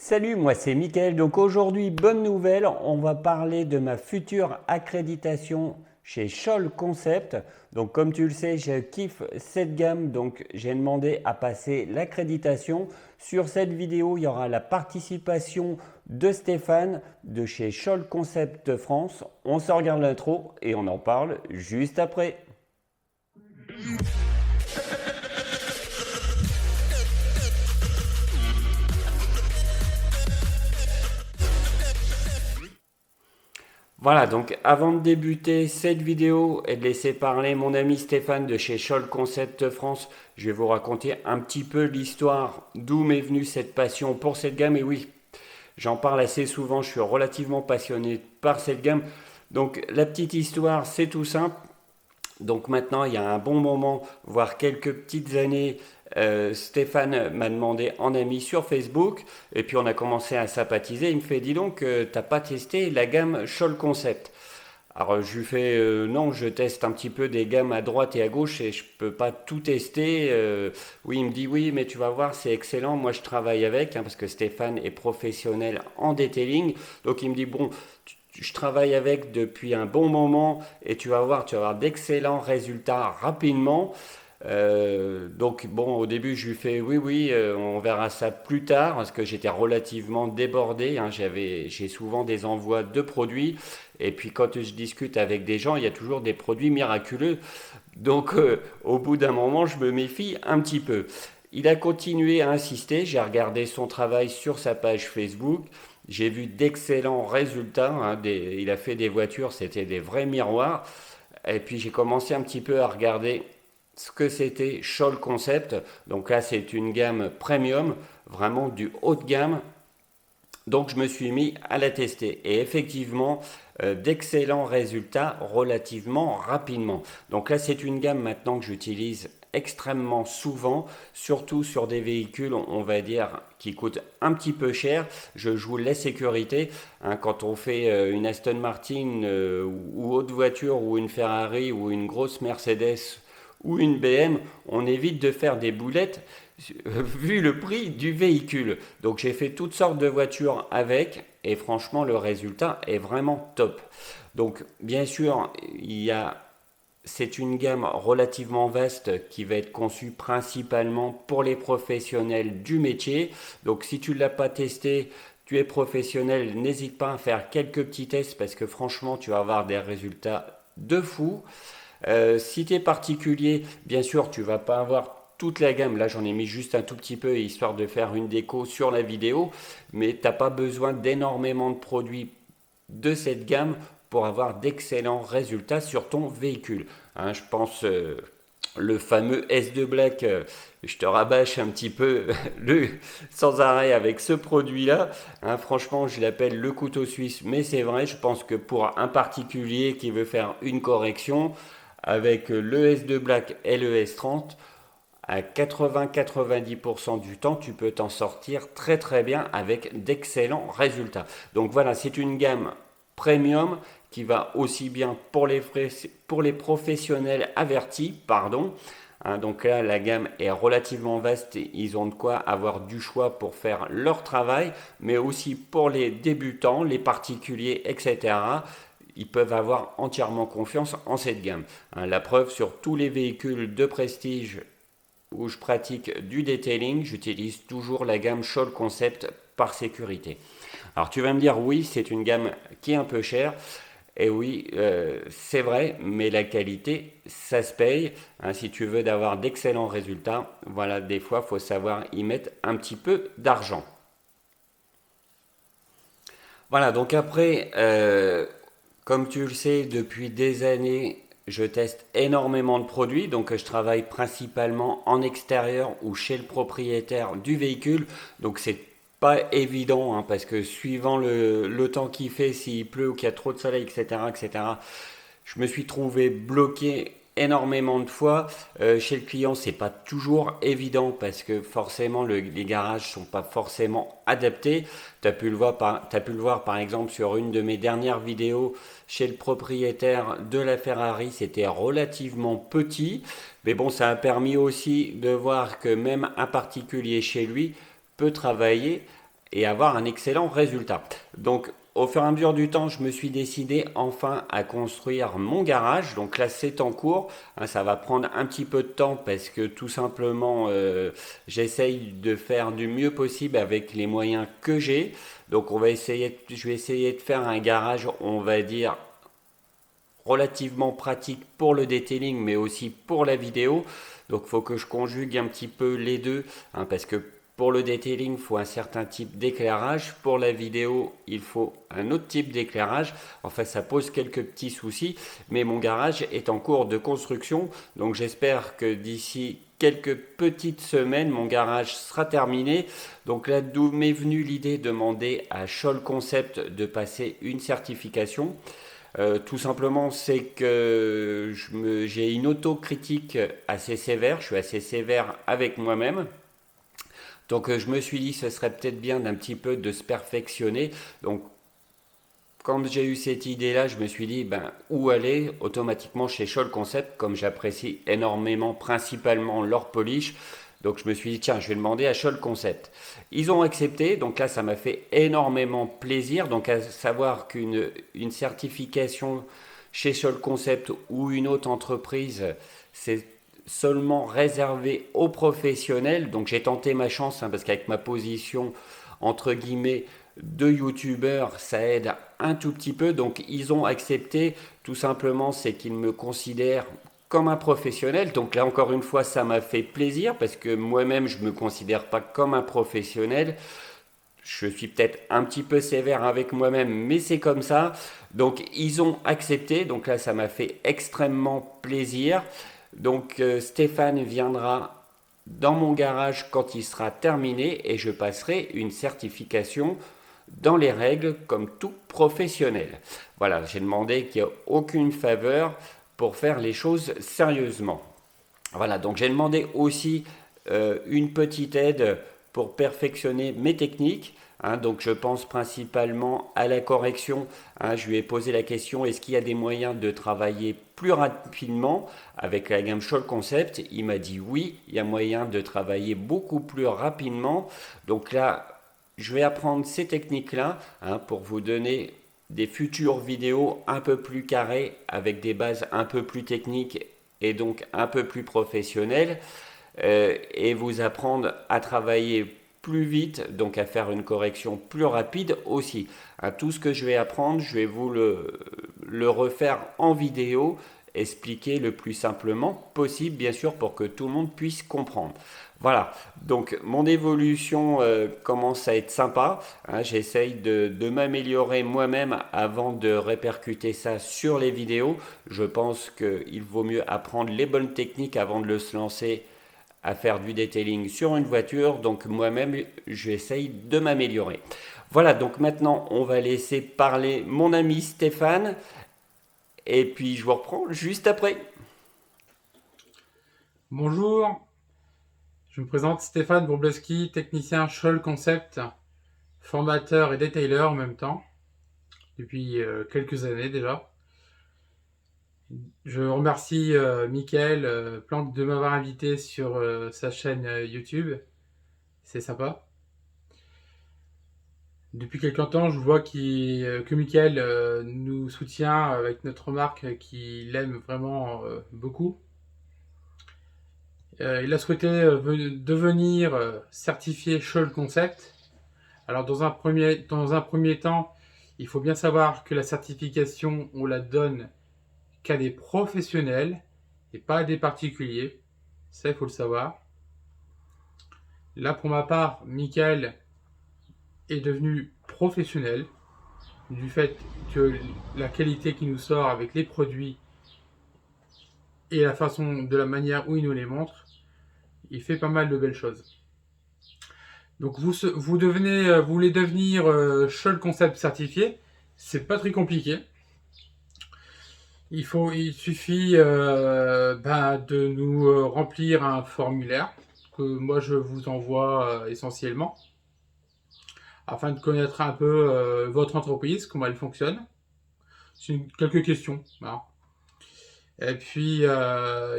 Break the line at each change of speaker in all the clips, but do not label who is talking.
Salut, moi c'est Mickaël. Donc aujourd'hui, bonne nouvelle, on va parler de ma future accréditation chez Scholl Concept. Donc comme tu le sais, je kiffe cette gamme, donc j'ai demandé à passer l'accréditation. Sur cette vidéo, il y aura la participation de Stéphane de chez Scholl Concept France. On se regarde l'intro et on en parle juste après. Voilà, donc avant de débuter cette vidéo et de laisser parler mon ami Stéphane de chez Scholl Concept France, je vais vous raconter un petit peu l'histoire d'où m'est venue cette passion pour cette gamme. Et oui, j'en parle assez souvent, je suis relativement passionné par cette gamme. Donc la petite histoire, c'est tout simple. Donc maintenant, il y a un bon moment, voire quelques petites années, Stéphane m'a demandé en ami sur Facebook, et puis on a commencé à sympathiser. Il me fait, dis donc, t'as pas testé la gamme Scholl Concept? Alors je lui fais, non, je teste un petit peu des gammes à droite et à gauche et je peux pas tout tester. Oui, il me dit oui, mais tu vas voir, c'est excellent. Moi, je travaille avec, parce que Stéphane est professionnel en detailing. Donc il me dit, bon, je travaille avec depuis un bon moment et tu vas avoir d'excellents résultats rapidement. Donc bon, au début, je lui fais oui, oui, on verra ça plus tard parce que j'étais relativement débordé. J'ai souvent des envois de produits et puis quand je discute avec des gens, il y a toujours des produits miraculeux. Donc au bout d'un moment, je me méfie un petit peu. Il a continué à insister. J'ai regardé son travail sur sa page Facebook. J'ai vu d'excellents résultats. Il a fait des voitures, c'était des vrais miroirs. Et puis j'ai commencé un petit peu à regarder ce que c'était Scholl Concept. Donc là, c'est une gamme premium, vraiment du haut de gamme. Donc je me suis mis à la tester et effectivement d'excellents résultats relativement rapidement. Donc là c'est une gamme maintenant que j'utilise extrêmement souvent, surtout sur des véhicules on va dire qui coûtent un petit peu cher. Je joue la sécurité. Quand on fait une Aston Martin ou autre voiture ou une Ferrari ou une grosse Mercedes ou une BM, on évite de faire des boulettes vu le prix du véhicule. Donc j'ai fait toutes sortes de voitures avec et franchement le résultat est vraiment top. Donc bien sûr, c'est une gamme relativement vaste qui va être conçue principalement pour les professionnels du métier. Donc si tu ne l'as pas testé, tu es professionnel, n'hésite pas à faire quelques petits tests parce que franchement tu vas avoir des résultats de fou. Si tu es particulier, bien sûr, tu vas pas avoir toute la gamme. Là, j'en ai mis juste un tout petit peu histoire de faire une déco sur la vidéo, mais tu n'as pas besoin d'énormément de produits de cette gamme pour avoir d'excellents résultats sur ton véhicule. Je pense le fameux S2 Black, je te rabâche un petit peu sans arrêt avec ce produit-là. Franchement, je l'appelle le couteau suisse, mais c'est vrai, je pense que pour un particulier qui veut faire une correction, avec le S2 Black et le S30, à 80-90% du temps, tu peux t'en sortir très très bien avec d'excellents résultats. Donc voilà, c'est une gamme premium qui va aussi bien pour les professionnels avertis, pardon. Donc là, la gamme est relativement vaste et ils ont de quoi avoir du choix pour faire leur travail, mais aussi pour les débutants, les particuliers, etc. Ils peuvent avoir entièrement confiance en cette gamme. La preuve, sur tous les véhicules de prestige où je pratique du detailing, j'utilise toujours la gamme Scholl Concept par sécurité. Alors tu vas me dire oui, c'est une gamme qui est un peu chère. Et oui, c'est vrai, mais la qualité, ça se paye. Si tu veux d'avoir d'excellents résultats, voilà, des fois, il faut savoir y mettre un petit peu d'argent. Voilà, donc après, comme tu le sais, depuis des années, je teste énormément de produits. Donc, je travaille principalement en extérieur ou chez le propriétaire du véhicule. Donc, c'est pas évident parce que suivant le temps qu'il fait, s'il pleut ou qu'il y a trop de soleil, etc., etc., je me suis trouvé bloqué énormément de fois. Chez le client, c'est pas toujours évident parce que forcément les garages sont pas forcément adaptés. T'as pu le voir par exemple sur une de mes dernières vidéos chez le propriétaire de la Ferrari, c'était relativement petit. Mais bon, ça a permis aussi de voir que même un particulier chez lui peut travailler et avoir un excellent résultat. Donc au fur et à mesure du temps, je me suis décidé enfin à construire mon garage. Donc là, c'est en cours. Hein, ça va prendre un petit peu de temps parce que tout simplement, j'essaye de faire du mieux possible avec les moyens que j'ai. Donc je vais essayer de faire un garage, on va dire, relativement pratique pour le detailing, mais aussi pour la vidéo. Donc il faut que je conjugue un petit peu les deux, hein, parce que pour le detailing, il faut un certain type d'éclairage. Pour la vidéo, il faut un autre type d'éclairage. En fait, ça pose quelques petits soucis, mais mon garage est en cours de construction. Donc j'espère que d'ici quelques petites semaines, mon garage sera terminé. Donc là, d'où m'est venue l'idée de demander à Scholl Concept de passer une certification. Tout simplement, c'est que j'ai une autocritique assez sévère, je suis assez sévère avec moi-même. Donc je me suis dit ce serait peut-être bien d'un petit peu de se perfectionner. Donc quand j'ai eu cette idée-là, je me suis dit ben, où aller automatiquement chez Scholl Concept, comme j'apprécie énormément principalement leur polish. Donc je me suis dit tiens, je vais demander à Scholl Concept. Ils ont accepté, donc là ça m'a fait énormément plaisir. Donc à savoir qu'une certification chez Scholl Concept ou une autre entreprise, c'est seulement réservé aux professionnels. Donc j'ai tenté ma chance hein, parce qu'avec ma position entre guillemets de youtubeurs, ça aide un tout petit peu. Donc ils ont accepté, tout simplement, c'est qu'ils me considèrent comme un professionnel. Donc là encore une fois, ça m'a fait plaisir parce que moi-même, je ne me considère pas comme un professionnel. Je suis peut-être un petit peu sévère avec moi-même, mais c'est comme ça. Donc ils ont accepté. Donc là, ça m'a fait extrêmement plaisir. Donc Stéphane viendra dans mon garage quand il sera terminé et je passerai une certification dans les règles comme tout professionnel. Voilà, j'ai demandé qu'il n'y ait aucune faveur pour faire les choses sérieusement. Voilà, donc j'ai demandé aussi une petite aide pour perfectionner mes techniques. Hein, donc je pense principalement à la correction. Hein, je lui ai posé la question, est-ce qu'il y a des moyens de travailler plus rapidement avec la gamme Scholl Concept? Il m'a dit oui, il y a moyen de travailler beaucoup plus rapidement. Donc là, je vais apprendre ces techniques-là hein, pour vous donner des futures vidéos un peu plus carrées avec des bases un peu plus techniques et donc un peu plus professionnelles et vous apprendre à travailler plus vite, donc à faire une correction plus rapide aussi. Hein, tout ce que je vais apprendre, je vais vous le refaire en vidéo, expliquer le plus simplement possible, bien sûr, pour que tout le monde puisse comprendre. Voilà, donc mon évolution commence à être sympa. Hein, j'essaye de m'améliorer moi-même avant de répercuter ça sur les vidéos. Je pense qu'il vaut mieux apprendre les bonnes techniques avant de se lancer à faire du detailing sur une voiture. Donc moi-même, j'essaye de m'améliorer. Voilà, donc maintenant, on va laisser parler mon ami Stéphane. Et puis je vous reprends juste après.
Bonjour, je me présente Stéphane Wroblewski, technicien Scholl Concept, formateur et detailer en même temps, depuis quelques années déjà. Je remercie Mickaël Planck de m'avoir invité sur sa chaîne YouTube, c'est sympa. Depuis quelques temps, je vois que Mickaël nous soutient avec notre marque qu'il aime vraiment beaucoup. Il a souhaité devenir certifié Scholl Concept. Alors dans un premier temps, il faut bien savoir que la certification, on la donne qu'à des professionnels et pas à des particuliers. Ça, il faut le savoir. Là, pour ma part, Michael est devenu professionnel du fait que la qualité qui nous sort avec les produits et la façon de la manière où il nous les montre, il fait pas mal de belles choses. Donc vous voulez devenir Scholl Concept certifié, c'est pas très compliqué. Il suffit de nous remplir un formulaire que moi je vous envoie essentiellement afin de connaître un peu votre entreprise, comment elle fonctionne. Quelques questions. Voilà. Et puis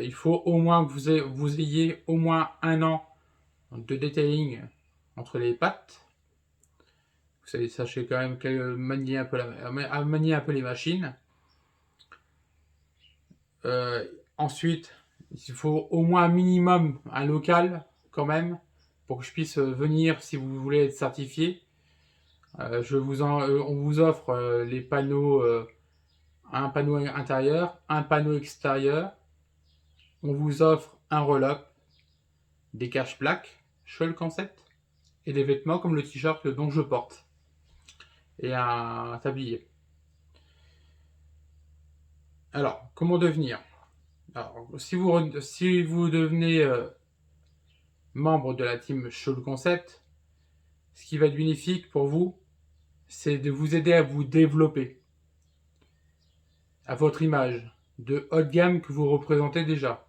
il faut au moins que vous ayez au moins un an de detailing entre les pattes. Sachez quand même manier un peu, à manier un peu les machines. Ensuite, il faut au moins un minimum un local quand même pour que je puisse venir si vous voulez être certifié. On vous offre les panneaux, un panneau intérieur, un panneau extérieur. On vous offre un roll-up, des cache-plaques, Scholl Concept, et des vêtements comme le t-shirt dont je porte, et un tablier. Alors, comment devenir? Alors, si vous devenez membre de la team Scholl Concept, ce qui va être bénéfique pour vous, c'est de vous aider à vous développer à votre image de haut de gamme que vous représentez déjà,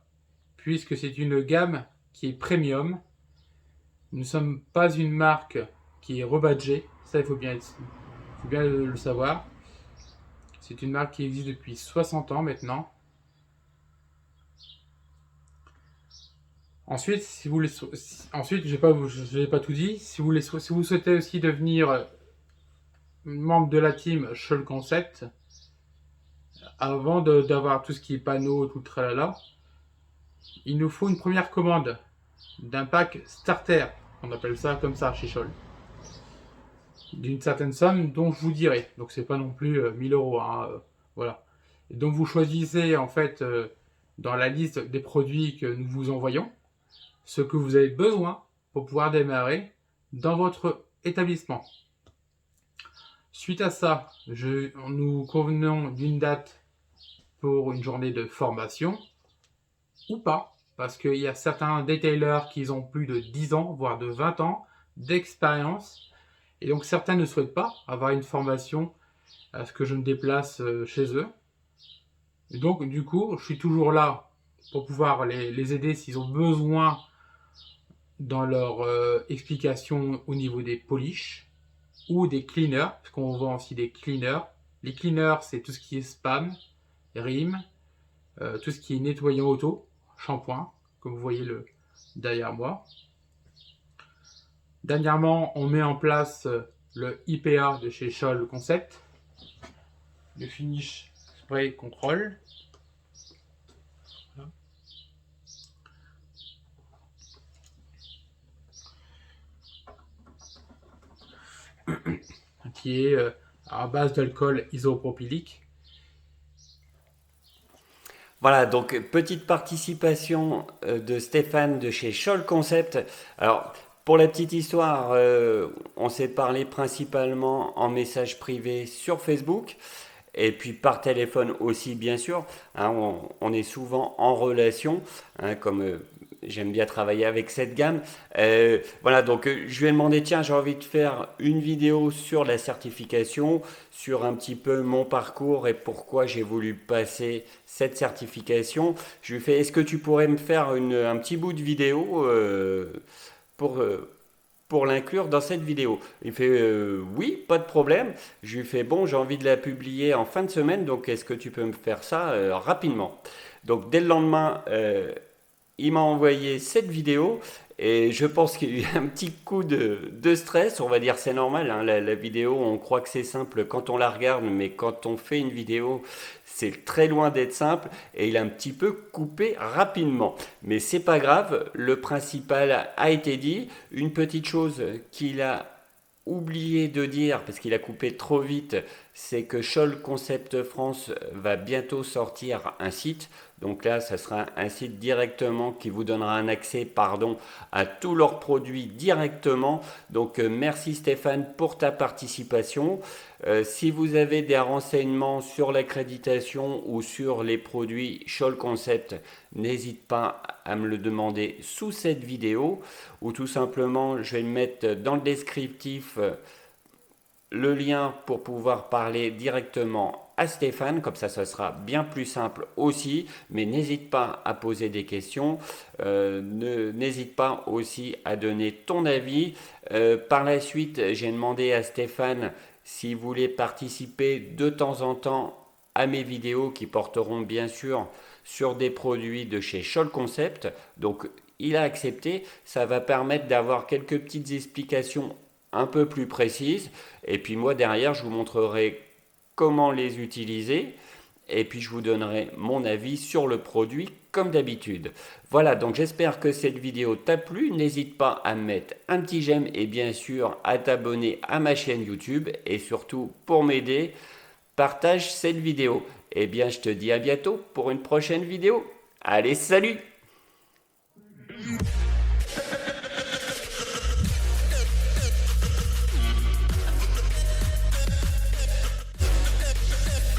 puisque c'est une gamme qui est premium. Nous ne sommes pas une marque qui est rebadgée, ça il faut bien le savoir. C'est une marque qui existe depuis 60 ans maintenant. Ensuite, ensuite, je n'ai pas tout dit. Si vous souhaitez aussi devenir membre de la team Scholl Concept, avant d'avoir tout ce qui est panneau, tout le tralala, il nous faut une première commande d'un pack starter, on appelle ça comme ça chez Scholl, d'une certaine somme dont je vous dirai. Donc c'est pas non plus 1000 euros, hein, voilà. Et donc vous choisissez en fait dans la liste des produits que nous vous envoyons ce que vous avez besoin pour pouvoir démarrer dans votre établissement. Suite à ça, nous convenons d'une date pour une journée de formation ou pas, parce qu'il y a certains détailers qui ont plus de 10 ans, voire de 20 ans d'expérience, et donc certains ne souhaitent pas avoir une formation à ce que je me déplace chez eux. Et donc du coup, je suis toujours là pour pouvoir les aider s'ils ont besoin dans leur explication au niveau des polish ou des cleaners, parce qu'on vend aussi des cleaners. Les cleaners, c'est tout ce qui est spam, rime, tout ce qui est nettoyant auto, shampoing, comme vous voyez derrière moi. Dernièrement, on met en place le IPA de chez Scholl Concept, le Finish Spray Control. Qui est à base d'alcool isopropylique.
Voilà, donc petite participation de Stéphane de chez Scholl Concept. Alors, pour la petite histoire, on s'est parlé principalement en message privé sur Facebook et puis par téléphone aussi, bien sûr. Hein, on est souvent en relation, hein, comme j'aime bien travailler avec cette gamme. Voilà, donc je lui ai demandé, tiens, j'ai envie de faire une vidéo sur la certification, sur un petit peu mon parcours et pourquoi j'ai voulu passer cette certification. Je lui ai fait, est-ce que tu pourrais me faire un petit bout de vidéo pour, euh, pour l'inclure dans cette vidéo? Il fait oui, pas de problème. Je lui fais bon, j'ai envie de la publier en fin de semaine, donc est-ce que tu peux me faire ça rapidement? Donc dès le lendemain, il m'a envoyé cette vidéo et je pense qu'il y a eu un petit coup de stress, on va dire c'est normal, hein, la vidéo on croit que c'est simple quand on la regarde, mais quand on fait une vidéo c'est très loin d'être simple et il a un petit peu coupé rapidement. Mais c'est pas grave, le principal a été dit. Une petite chose qu'il a oublié de dire, parce qu'il a coupé trop vite, c'est que Scholl Concept France va bientôt sortir un site. Donc là, ça sera un site directement qui vous donnera un accès, pardon, à tous leurs produits directement. Donc merci Stéphane pour ta participation. Si vous avez des renseignements sur l'accréditation ou sur les produits Scholl Concept, n'hésite pas à me le demander sous cette vidéo ou tout simplement je vais le mettre dans le descriptif le lien pour pouvoir parler directement à Stéphane, comme ça sera bien plus simple aussi, mais n'hésite pas à poser des questions, n'hésite pas aussi à donner ton avis. Par la suite, j'ai demandé à Stéphane s'il voulait participer de temps en temps à mes vidéos qui porteront bien sûr sur des produits de chez Scholl Concept. Donc il a accepté, ça va permettre d'avoir quelques petites explications un peu plus précises. Et puis moi derrière, je vous montrerai comment les utiliser. Et puis je vous donnerai mon avis sur le produit comme d'habitude. Voilà, donc j'espère que cette vidéo t'a plu. N'hésite pas à mettre un petit j'aime et bien sûr à t'abonner à ma chaîne YouTube. Et surtout, pour m'aider, partage cette vidéo. Et bien, je te dis à bientôt pour une prochaine vidéo. Allez, salut!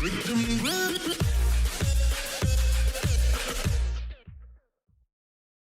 Rhythm